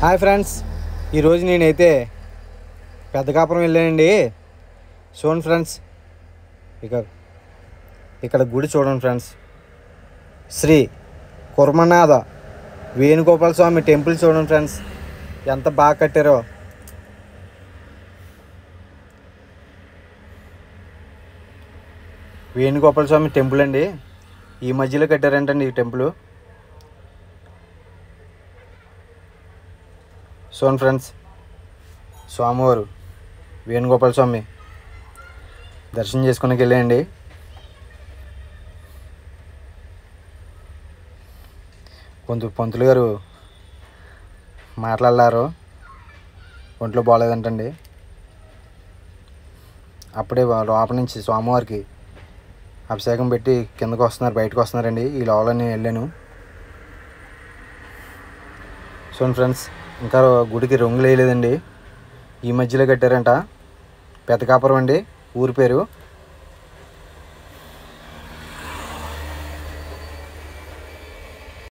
Hi friends, ఈరోజు నేనైతే పెద్దకాపురం వెళ్ళానండి. చూడండి ఫ్రెండ్స్, ఇక్కడ గుడి చూడండి ఫ్రెండ్స్. శ్రీ కుర్మనాథ వేణుగోపాల స్వామి టెంపుల్ చూడండి ఫ్రెండ్స్, ఎంత బాగా కట్టారో. వేణుగోపాల స్వామి టెంపుల్ అండి, ఈ మధ్యలో కట్టారంటండి ఈ టెంపుల్. చూడండి ఫ్రెండ్స్, స్వామివారు వేణుగోపాల స్వామి దర్శనం చేసుకునేకి వెళ్ళండి. పంతులు గారు మాట్లాడారు, ఒంట్లో బాగాలేదంటండి. అప్పుడే లోపల నుంచి స్వామివారికి అభిషేకం పెట్టి కిందకు వస్తున్నారు, బయటకు వస్తున్నారండి. ఈ లోపల నేను వెళ్ళాను. చూడండి ఫ్రెండ్స్, ఇంకా గుడికి రంగులు వేయలేదండి, ఈ మధ్యలో కట్టారంట. పెద్దకాపురం అండి ఊరి పేరు.